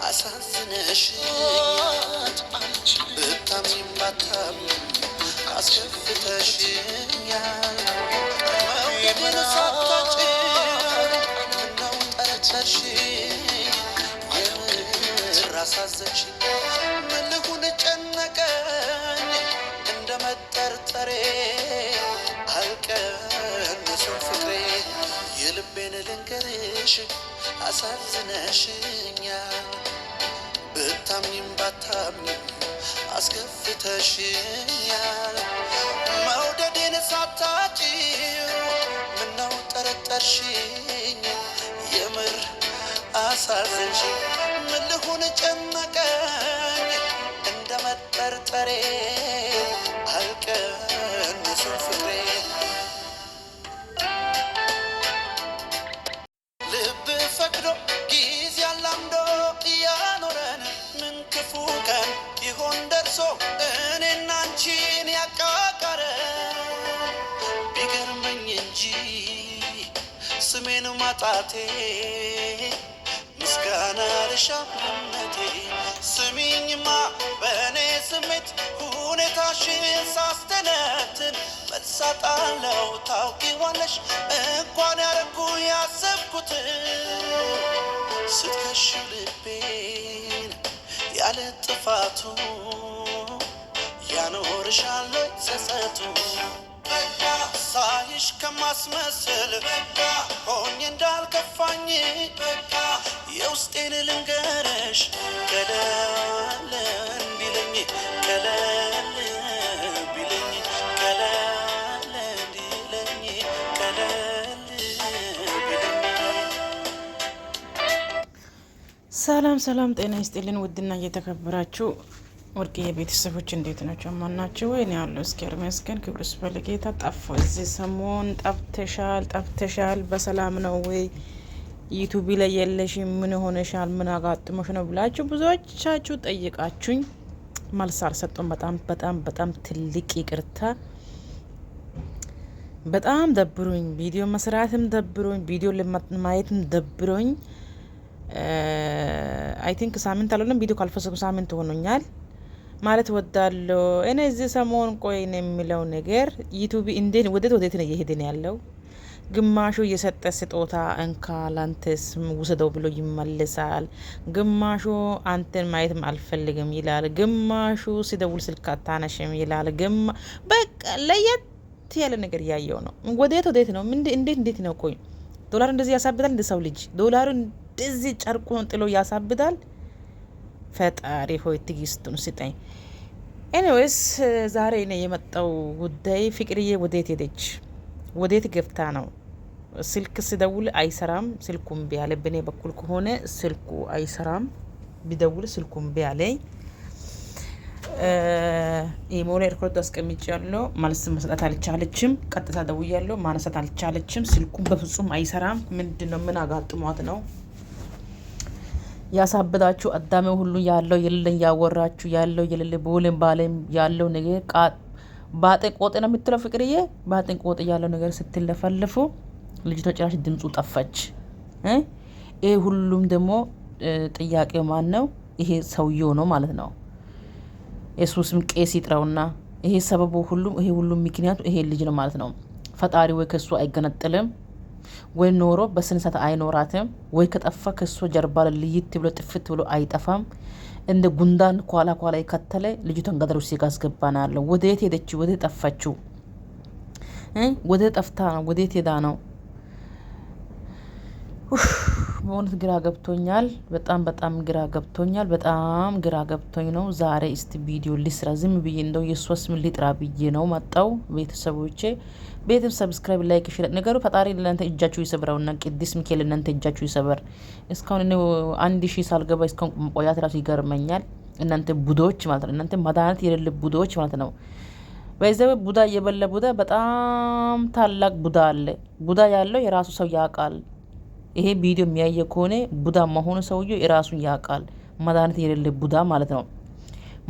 አሳዝነሽኛል ብታምኚም ባታምኚም አስከፍተሽኛል መውደዴን ሳታጭ ምነው ጠረጠርሽኝ የምር አሳዘንሽኝ ምን ልሁን ጨነቀኝ እንደ መጠርጠሬ አልቀነሰም ፍቅሬ የልቤን ልንገርሽ አሳዝነሽኛል ብታምኚም ባታምኚም አስከፍተሽኛል መውደዴን ሳታጭው ምነው ጠረጠርሽኝ የምር አሳዘንሽኝ ምን ልሁን ጨነቀኝ እንደ መጠርጠሬ አልቀነሰም ፍቅሬ ልብ ፈቅዶ ጊዜ አላምዶ እያኖረን ምን ክፉ ቀን ይሆን ደርሶ እኔና አንቺን ያቃቃረ ቢገርመኝ እንጂ ስሜን ማጣቴ ምስጋና ልሻምነቴ ስሚኝማ በእኔ ስሜት ሁኔታሽን ሳስተነትን መልሳጣለው ታውቂዋለሽ እንኳን ያረኩ ያሰብኩትን ስትከሽው ልቤን ያለ ጥፋቱ ያኖርሻል ጸጸቱ በቃ ሳይሽ ከማስመስል በቃ ሆኜ እንዳልከፋኝ በቃ የውስጤን ልንገርሽ ቀለል እንዲለኝ ቀለል ቢለኝ ቀለል እንዲለኝ ቀለል ቢለኝ። ሰላም ሰላም፣ ጤና ይስጥልን ውድና እየተከበራችሁ ወርቅዬ ቤተሰቦች እንዴት ናቸው? ማን ናቸው? ወይ ነው ያለው? እስኪ ይመስገን ክብሩ ይስፋ ለጌታ። ጠፋ እዚህ ሰሞን ጠፍተሻል፣ በሰላም ነው ወይ? ዩቲዩብ ላይ የለሽም፣ ምን ሆነሻል? ምን አጋጥሞሽ ነው ብላችሁ ብዙዎቻችሁ ጠይቃችሁኝ መልስ አልሰጡም። በጣም ትልቅ ይቅርታ። በጣም ደብሮኝ ቪዲዮ መስራትም ደብሮኝ ቪዲዮ ለማየትም ደብሮኝ አይ ቲንክ ሳምንት አልሆነም ቪዲዮ ካልፈሰኩ ሳምንት ሆኖኛል ማለት ወዳለው እኔ እዚህ ሰሞን ቆይ ነው የሚለው ነገር ዩቲዩብ እንዴት ወዴት ነው እየሄድን ያለው? ግማሹ እየሰጠ ስጦታ እንካ ላንተስ ውሰደው ብሎ ይመልሳል። ግማሹ አንተን ማየትም አልፈልግም ይላል። ግማሹ ሲደውል ስልክ አታነሽም ይላል። በቃ ለየት ያለ ነገር እያየው ነው። ወዴት ነው? እንዴት ነው? ቆይ ዶላር እንደዚህ ያሳብዳል? እንደ ሰው ልጅ ዶላሩ እንደዚህ ጨርቁን ጥሎ ያሳብዳል? ፈጣሪ ሆይ ትዕግስቱን ስጠኝ። ኤኒዌይስ ዛሬ ነው የመጣው ጉዳይ። ፍቅርዬ ወዴት ሄደች? ወዴት ገብታ ነው? ስልክ ስደውል አይሰራም። ስልኩም ቢያለ በኔ በኩል ከሆነ ስልኩ አይሰራም። ቢደውል ስልኩም ቢያለ ኢሞኔ ሪኮርድ አስቀምጫለሁ። መልስ መስጠት አልቻለችም። ቀጥታ ደውያለሁ፣ ማነሳት አልቻለችም። ስልኩም በፍጹም አይሰራም። ምንድነው? ምን አጋጥሟት ነው? ያሳበዳችሁ አዳሜ ሁሉ ያለው የሌለን ያወራችሁ ያለው የሌለ ቦሌም ባለም ያለው ነገር ባጤን ቆጤ ነው የምትለው ፍቅርዬ። ባጤን ቆጤ ያለው ነገር ስትለፈልፉ ልጅቷ ጭራሽ ድምፁ ጠፋች። ይሄ ሁሉም ደግሞ ጥያቄው ማን ነው? ይሄ ሰውየው ነው ማለት ነው። ኢየሱስም ቄስ ይጥራውና ይሄ ሰበቡ ሁሉም ይሄ ሁሉም ምክንያቱ ይሄ ልጅ ነው ማለት ነው። ፈጣሪ ወይ ከሱ አይገነጥልም ወይ ኖሮ በስንሰት አይኖራትም ወይ ከጠፋ ከሱ ጀርባ ልይት ብሎ ጥፍት ብሎ አይጠፋም። እንደ ጉንዳን ኳላ ይከተለ ልጅቷን ገደል ውስጥ ያስገባናል። ወዴት ሄደች? ወዴት ጠፋችው? ወዴት ጠፍታ ነው? ወዴት ሄዳ ነው? በእውነት ግራ ገብቶኛል። በጣም ግራ ገብቶኛል። በጣም ግራ ገብቶኝ ነው ዛሬ እስቲ ቪዲዮ ልስራ። ዝም ብዬ እንደው የሷስ ምን ሊጥራ ብዬ ነው መጣው። ቤተሰቦቼ ቤትም ሰብስክራይብ ላይክ ሼር ነገሩ ፈጣሪ ለእናንተ እጃችሁ ይሰብራውና ቅዱስ ሚካኤል እናንተ እጃችሁ ይሰበር። እስካሁን ነው 1000 ሳልገባ እስካሁን ቆያት ራሱ ይገርመኛል። እናንተ ቡዶች ማለት ነው። እናንተ መድኃኒት የሌለ ቡዶች ማለት ነው። በዚህ ቡዳ የበለ ቡዳ በጣም ታላቅ ቡዳ አለ። ቡዳ ያለው የራሱ ሰው ያውቃል። ይሄ ቪዲዮ የሚያየ ከሆነ ቡዳ መሆኑ ሰውየው የራሱን ያውቃል። መድኃኒት የሌለ ቡዳ ማለት ነው።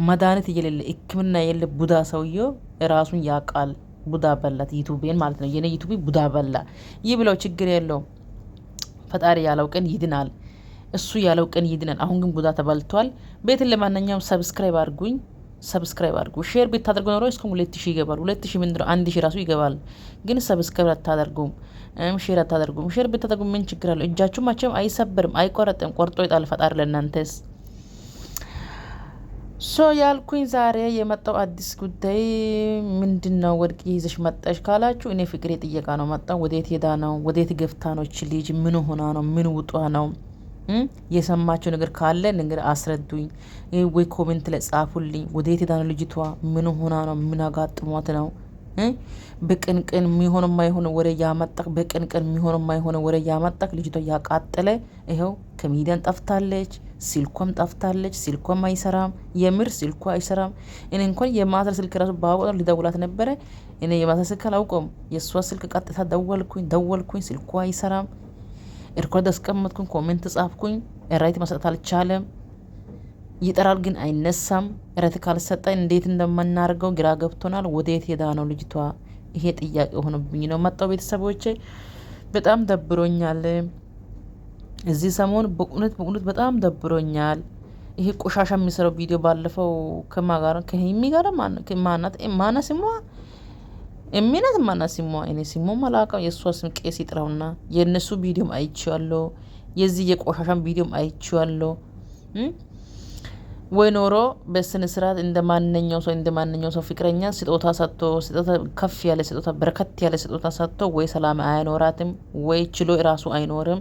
መድኃኒት የሌለ ሕክምና የሌለ ቡዳ ሰውየው የራሱን ያውቃል። ቡዳ በላት ዩቲዩብን ማለት ነው። የኔ ዩቲዩብ ቡዳ በላ ይብለው ችግር የለውም። ፈጣሪ ያለው ቀን ይድናል። እሱ ያለው ቀን ይድናል። አሁን ግን ጉዳ ተባልቷል። ቤትን ለማንኛውም ሰብስክራይብ አድርጉኝ፣ ሰብስክራይብ አድርጉ። ሼር ብታደርጉ ኖሮ እስከ 2000 ይገባል። 2000 ምንድነው 1000 ራሱ ይገባል። ግን ሰብስክራይብ አታደርጉም፣ ሼር አታደርጉም። ሼር ብታደርጉ ምን ችግር አለው? እጃችሁ መቼም አይሰበርም፣ አይቆረጥም። ቆርጦ ይጣል ፈጣሪ ለእናንተስ። ሶ ያልኩኝ ዛሬ የመጣው አዲስ ጉዳይ ምንድነው? ወርቅ ይዘሽ መጣሽ ካላችሁ እኔ ፍቅሬ ጥየቃ ነው መጣው። ወዴት ሄዳ ነው? ወዴት ገፍታ ነው? እቺ ልጅ ምን ሆና ነው? ምን ውጧ ነው? የሰማችሁ ነገር ካለ ነገር አስረዱኝ፣ ወይ ኮሜንት ላይ ጻፉልኝ። ወዴት ሄዳ ነው ልጅቷ? ምን ሆና ነው? ምን አጋጥሟት ነው? በቀን ቀን የሚሆን የማይሆን ወሬ ያመጣክ፣ በቀን ቀን የሚሆን የማይሆን ወሬ ያመጣክ ልጅቷ ያቃጠለ ይኸው ከሚዲያን ጠፍታለች። ስልኳም ጠፍታለች። ስልኳም አይሰራም። የምር ስልኳ አይሰራም። እኔ እንኳን የማታ ስልክ ራሱ ባወጣ ሊደውላት ነበረ። እኔ የማታ ስልክ አላውቀውም። የእሷ ስልክ ቀጥታ ደወልኩኝ፣ ስልኳ አይሰራም። ሪኮርድ አስቀመጥኩኝ፣ ኮሜንት ጻፍኩኝ። ራይት መስጠት አልቻለም። ይጠራል ግን አይነሳም። ራይት ካልሰጠ እንዴት እንደምናርገው ግራ ገብቶናል። ወዴት ሄዳ ነው ልጅቷ? ይሄ ጥያቄ ሆኖብኝ ነው መጣው። ቤተሰቦቼ በጣም ደብሮኛል። እዚህ ሰሞን በእውነት በጣም ደብሮኛል። ይሄ ቆሻሻ የሚሰራው ቪዲዮ ባለፈው ከማጋራ ከሄሚ ጋር ማና ስሟ እሚነት ማና ስሟ እኔ ስሟ መላቃው የእሷ ስም ቄስ ይጥራውና የእነሱ ቪዲዮም አይቼዋለሁ። የዚህ የቆሻሻን ቪዲዮም አይቼዋለሁ። ወይ ኖሮ በስነ ስርዓት እንደማንኛው ሰው ፍቅረኛ ስጦታ ሰጥቶ ከፍ ያለ ስጦታ በርከት ያለ ስጦታ ሰጥቶ ወይ ሰላም አይኖራትም፣ ወይ ችሎ ራሱ አይኖርም፣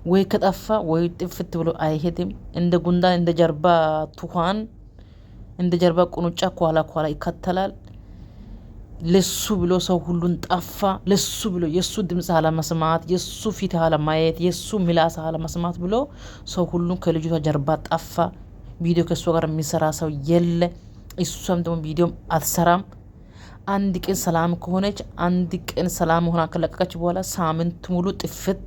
ወይ ከጠፋ ወይ ጥፍት ብሎ አይሄድም። እንደ ጉንዳን እንደ ጀርባ ቱሃን እንደ ጀርባ ቁንጫ ኳላ ይከተላል። ለሱ ብሎ ሰው ሁሉን ጠፋ። ለሱ ብሎ የሱ ድምጽ አለመስማት፣ የሱ ፊት አለማየት፣ የሱ ምላስ አለመስማት ብሎ ሰው ሁሉን ከልጅቷ ጀርባ ጠፋ። ቪዲዮ ከሷ ጋር የሚሰራ ሰው የለ። እሷም ደግሞ ቪዲዮም አትሰራም። አንድ ቀን ሰላም ከሆነች አንድ ቀን ሰላም ሆና ከለቀቀች በኋላ ሳምንት ሙሉ ጥፍት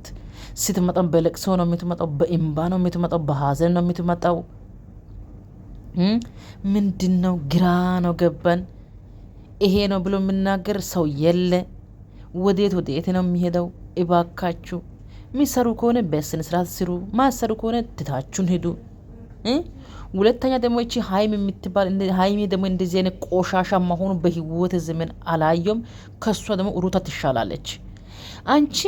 ስትመጣ በለቅሶ ነው የምትመጣው፣ በእንባ ነው የምትመጣው፣ በሀዘን ነው የምትመጣው። ምንድነው? ግራ ነው ገባን። ይሄ ነው ብሎ የምናገር ሰው የለ። ወዴት ነው የሚሄደው? እባካችሁ የሚሰሩ ከሆነ በስነ ስርዓት ስሩ፣ ማሰሩ ከሆነ ትታችሁን ሂዱ። ሁለተኛ ደግሞ እቺ ሀይሚ የምትባል ሀይሚ ደግሞ እንደዚህ አይነት ቆሻሻ መሆኑ በህይወት ዘመን አላየም። ከሷ ደግሞ ሩታ ትሻላለች። አንቺ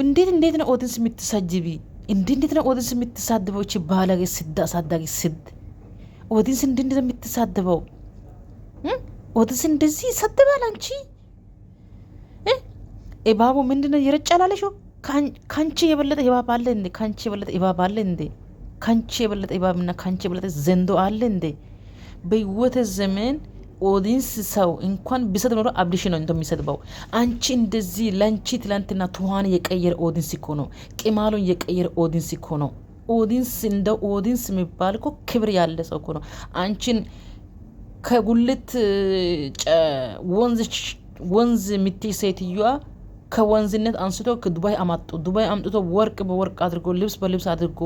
እንዴት ነው ኦዲንስ የምትሳጅቢ? እንዴት ነው ኦዲንስ የምትሳድበው? እቺ ባለጌ ስድ አሳዳጊ ስድ ኦዲንስ እንዴት ነው የምትሳድበው? ኦዲንስ እንደዚህ ይሳድባል? አንቺ እባቡ ምንድነው የረጫላለሽው? ካንቺ የበለጠ እባብ አለ እንዴ? ካንቺ የበለጠ እባብ አለ እንዴ? ካንቺ የበለጠ እባብና ካንቺ የበለጠ ዘንዶ አለ እንዴ? በህይወት ዘመን ኦዲንስ ሰው እንኳን ቢሰድ ኖሮ አብዲሽ ነው እንደሚሰድበው። አንቺ እንደዚህ ላንቺ ትላንትና ትዋን የቀየረ ኦዲንስ እኮ ነው። ቅማሉን የቀየረ ኦዲንስ እኮ ነው። ኦዲንስ እንደ ኦዲንስ የሚባል እኮ ክብር ያለ ሰው እኮ ነው። አንቺን ከጉልት ወንዝ የምትይ ሴትዮዋ ከወንዝነት አንስቶ ከዱባይ አማጡ። ዱባይ አምጥቶ ወርቅ በወርቅ አድርጎ ልብስ በልብስ አድርጎ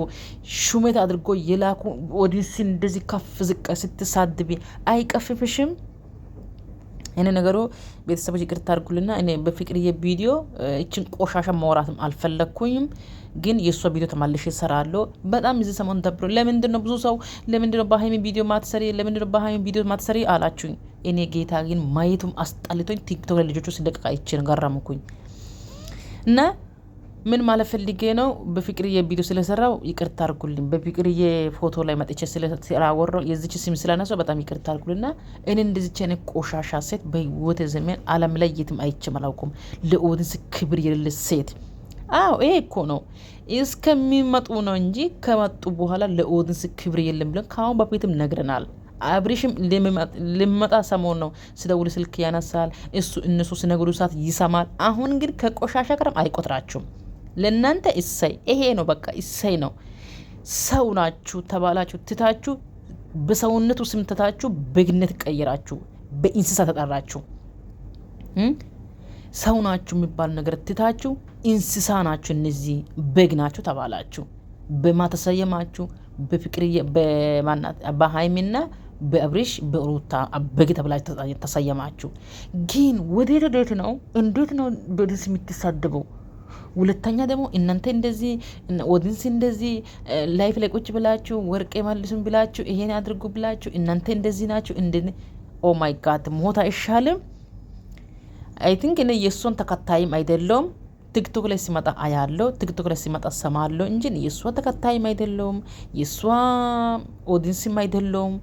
ሹመት አድርጎ የላኩ ኦዲንስ እንደዚህ ከፍ ዝቅ ስትሳድቢ አይቀፍፍሽም? እኔ ነገሩ ቤተሰቦች ይቅርታ አድርጉልና እኔ በፍቅርዬ ቪዲዮ እችን ቆሻሻ ማውራትም አልፈለግኩኝም። ግን የእሷ ቪዲዮ ተማልሽ ይሰራለሁ። በጣም እዚህ ሰሞን ደብሮ ለምንድነው ብዙ ሰው ለምንድነው በሀይሚ ቪዲዮ ማትሰሪ ለምንድነው በሀይሚ ቪዲዮ ማትሰሪ አላችሁኝ። እኔ ጌታ ግን ማየቱም አስጣልቶኝ ቲክቶክ ላይ ልጆቹ ሲለቀቅ አይቼን ገረምኩኝ። እና ምን ማለት ፈልጌ ነው፣ በፍቅርዬ ቪዲዮ ስለሰራው ይቅርታ አድርጉልኝ። በፍቅርዬ ፎቶ ላይ መጥቼ ስለአወራው የዚች ስም ስለነሰው በጣም ይቅርታ አድርጉልና እኔ እንደዚች አይነት ቆሻሻ ሴት በህይወት ዘመን ዓለም ላይ የትም አይቼም አላውቅም። ለኦዲንስ ክብር የሌለ ሴት። አዎ ይሄ እኮ ነው እስከሚመጡ ነው እንጂ ከመጡ በኋላ ለኦዲንስ ክብር የለም ብለን ከአሁን በፊትም ነግረናል። አብሪሽም ልመጣ ሰሞን ነው ስደውል ስልክ ያነሳል። እነሱ ሲነግሩ ሰዓት ይሰማል። አሁን ግን ከቆሻሻ ጋርም አይቆጥራችሁም። ለእናንተ እሰይ ይሄ ነው በቃ እሰይ ነው። ሰው ናችሁ ተባላችሁ ትታችሁ በሰውነቱ ስም ትታችሁ በግነት ቀይራችሁ በእንስሳ ተጠራችሁ። ሰው ናችሁ የሚባል ነገር ትታችሁ እንስሳ ናችሁ፣ እነዚህ በግ ናችሁ ተባላችሁ። በማተሰየማችሁ በፍቅርዬ በሀይሚና በአብሪሽ በሩታ በግ ተብላችሁ ተሰየማችሁ። ግን ወዴት ነው እንዴት ነው በደስ የምትሳደበው? ሁለተኛ ደግሞ እናንተ እንደዚህ ኦዲንስ እንደዚህ ላይፍ ላይ ቁጭ ብላችሁ ወርቄ መልሱን ብላችሁ ይሄን አድርጉ ብላችሁ እናንተ እንደዚህ ናችሁ ኦ ማይ ጋድ ሞት አይሻልም? አይ ቲንክ እኔ የእሷን ተከታይም አይደለውም። ቲክቶክ ላይ ሲመጣ አያለው፣ ቲክቶክ ላይ ሲመጣ ሰማለው እንጂ የእሷ ተከታይም አይደለውም፣ የእሷ ኦዲንስም አይደለውም።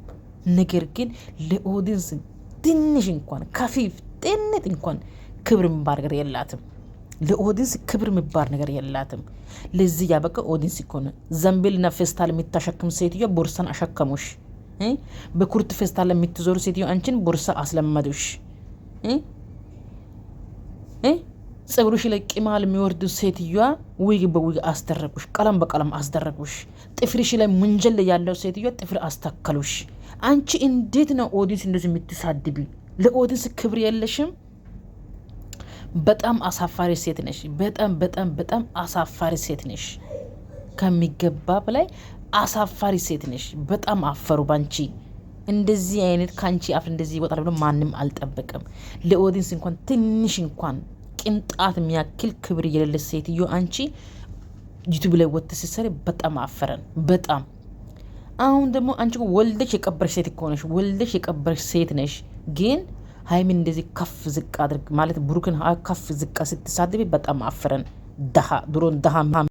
ነገር ግን ለኦዲንስ ትንሽ እንኳን ከፊፍ ጥንት እንኳን ክብር የሚባል ነገር የላትም። ለኦዲንስ ክብር የሚባል ነገር የላትም። ለዚህ ያበቃ ኦዲንስ እኮ ነው። ዘንቤልና ፌስታል የምታሸክም ሴትዮ ቦርሳን አሸከሙሽ። በኩርት ፌስታል የምትዞሩ ሴትዮ አንቺን ቦርሳ አስለመዱሽ። ጸጉርሽ ላይ ቅማል የሚወርዱ ሴትዮዋ ዊግ በዊግ አስደረጉሽ፣ ቀለም በቀለም አስደረጉሽ። ጥፍርሽ ላይ ሙንጀል ያለው ሴትዮዋ ጥፍር አስተከሉሽ። አንቺ እንዴት ነው ኦዲንስ እንደዚህ የምትሳድቢ? ለኦዲንስ ክብር የለሽም። በጣም አሳፋሪ ሴት ነሽ። በጣም በጣም በጣም አሳፋሪ ሴት ነሽ። ከሚገባ በላይ አሳፋሪ ሴት ነሽ። በጣም አፈሩ ባንቺ። እንደዚህ አይነት ካንቺ አፍ እንደዚህ ይወጣል ብሎ ማንም አልጠበቅም። ለኦዲንስ እንኳን ትንሽ እንኳን ቅንጣት የሚያክል ክብር የሌለ ሴትዮ አንቺ ዩቲዩብ ላይ ወጥተሽ ስትሰሪ በጣም አፈረን። በጣም አሁን ደግሞ አንቺ ወልደሽ የቀበረሽ ሴት እኮ ነሽ። ወልደሽ የቀበረሽ ሴት ነሽ። ግን ሀይሚን እንደዚህ ከፍ ዝቅ አድርግ ማለት ብሩክን ከፍ ዝቅ ስትሳደቢ በጣም አፈረን። ድሮን ድሃ